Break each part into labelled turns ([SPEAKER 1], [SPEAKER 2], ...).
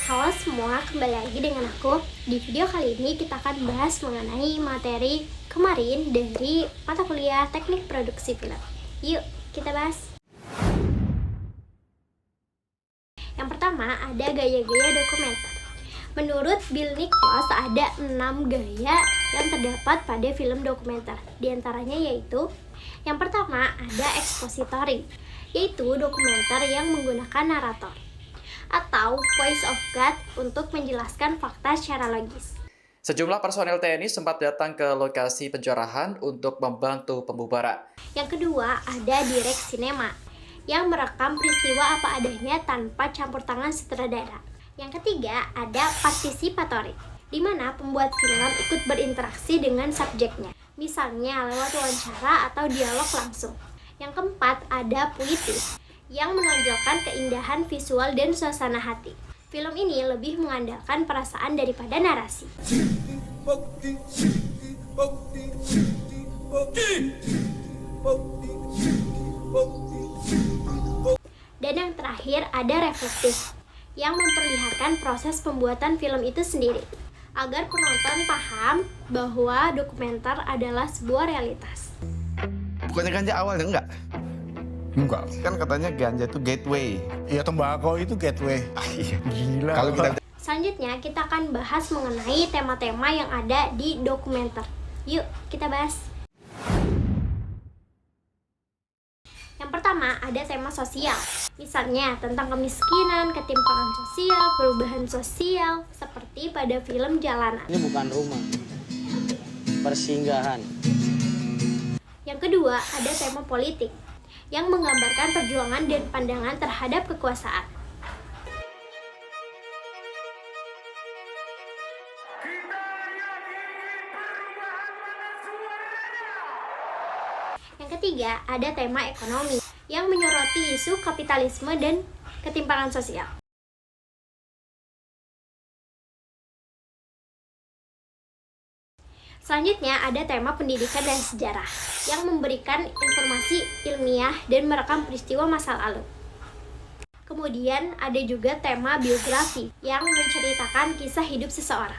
[SPEAKER 1] Halo semua, kembali lagi dengan aku. Di video kali ini kita akan bahas mengenai materi kemarin dari mata kuliah Teknik Produksi Film. Yuk, kita bahas. Yang pertama, ada gaya-gaya dokumenter. Menurut Bill Nichols, ada 6 gaya yang terdapat pada film dokumenter. Di antaranya yaitu, yang pertama ada expository, yaitu dokumenter yang menggunakan narator atau voice of God untuk menjelaskan fakta secara logis.
[SPEAKER 2] Sejumlah personel TNI sempat datang ke lokasi pencurahan untuk membantu pembubaran.
[SPEAKER 1] Yang kedua, ada direct cinema yang merekam peristiwa apa adanya tanpa campur tangan sutradara. Yang ketiga, ada participatory, di mana pembuat film ikut berinteraksi dengan subjeknya, misalnya lewat wawancara atau dialog langsung. Yang keempat, ada puitis, yang menonjolkan keindahan visual dan suasana hati. Film ini lebih mengandalkan perasaan daripada narasi. Dan yang terakhir ada reflektif, yang memperlihatkan proses pembuatan film itu sendiri, agar penonton paham bahwa dokumenter adalah sebuah realitas.
[SPEAKER 3] Bukannya ganja awalnya enggak?
[SPEAKER 4] Enggak.
[SPEAKER 3] Kan katanya ganja itu gateway.
[SPEAKER 4] Iya, tembakau itu gateway.
[SPEAKER 3] Iya.
[SPEAKER 4] Gila.
[SPEAKER 3] Kalau kita
[SPEAKER 1] Selanjutnya kita akan bahas mengenai tema-tema yang ada di dokumenter. Yuk, kita bahas. Yang pertama, ada tema sosial. Misalnya tentang kemiskinan, ketimpangan sosial, perubahan sosial, seperti pada film Jalanan.
[SPEAKER 5] Ini bukan rumah, persinggahan.
[SPEAKER 1] Yang kedua, ada tema politik, yang menggambarkan perjuangan dan pandangan terhadap kekuasaan. Yang ketiga, ada tema ekonomi, yang menyoroti isu kapitalisme dan ketimpangan sosial. Selanjutnya ada tema pendidikan dan sejarah, yang memberikan informasi ilmiah dan merekam peristiwa masa lalu. Kemudian ada juga tema biografi, yang menceritakan kisah hidup seseorang.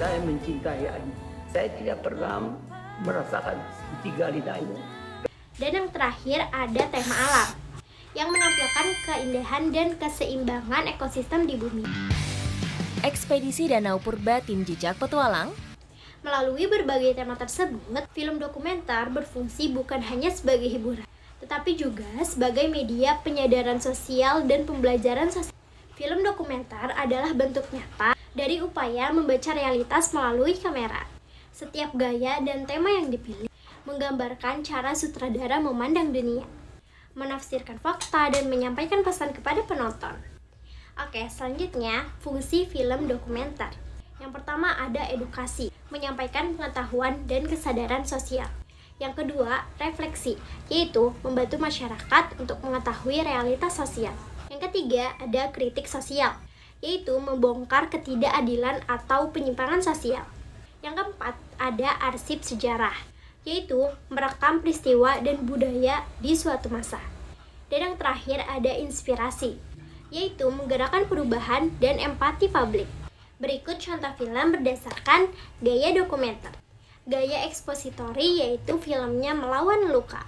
[SPEAKER 6] Saya mencintai Adi. Saya tidak pernah merasakan tiga lidahnya.
[SPEAKER 1] Dan yang terakhir ada tema alam, yang menampilkan keindahan dan keseimbangan ekosistem di bumi.
[SPEAKER 7] Ekspedisi Danau Purba Tim Jejak Petualang.
[SPEAKER 1] Melalui berbagai tema tersebut, film dokumenter berfungsi bukan hanya sebagai hiburan, tetapi juga sebagai media penyadaran sosial dan pembelajaran sosial. Film dokumenter adalah bentuk nyata dari upaya membaca realitas melalui kamera. Setiap gaya dan tema yang dipilih menggambarkan cara sutradara memandang dunia, menafsirkan fakta, dan menyampaikan pesan kepada penonton. Oke, selanjutnya fungsi film dokumenter. Yang pertama ada edukasi, menyampaikan pengetahuan dan kesadaran sosial. Yang kedua, refleksi, yaitu membantu masyarakat untuk mengetahui realitas sosial. Yang ketiga, ada kritik sosial, yaitu membongkar ketidakadilan atau penyimpangan sosial. Yang keempat, ada arsip sejarah, yaitu merekam peristiwa dan budaya di suatu masa. Dan yang terakhir ada inspirasi, yaitu menggerakkan perubahan dan empati publik. Berikut contoh film berdasarkan gaya dokumenter. Gaya ekspositori, yaitu filmnya Melawan Luka.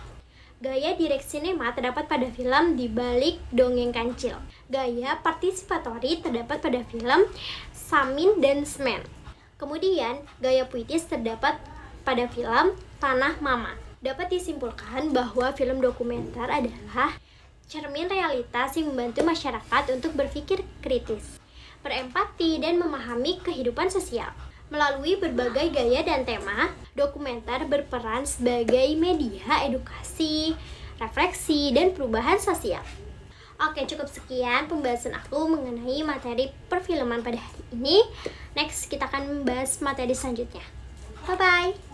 [SPEAKER 1] Gaya direct cinema terdapat pada film Di Balik Dongeng Kancil. Gaya partisipatori terdapat pada film Samin dan Semen. Kemudian, gaya puitis terdapat pada film Tanah Mama. Dapat disimpulkan bahwa film dokumenter adalah cermin realitas yang membantu masyarakat untuk berpikir kritis, berempati, dan memahami kehidupan sosial. Melalui berbagai gaya dan tema, dokumenter berperan sebagai media edukasi, refleksi, dan perubahan sosial. Oke, cukup sekian pembahasan aku mengenai materi perfilman pada hari ini. Next, kita akan membahas materi selanjutnya. Bye-bye!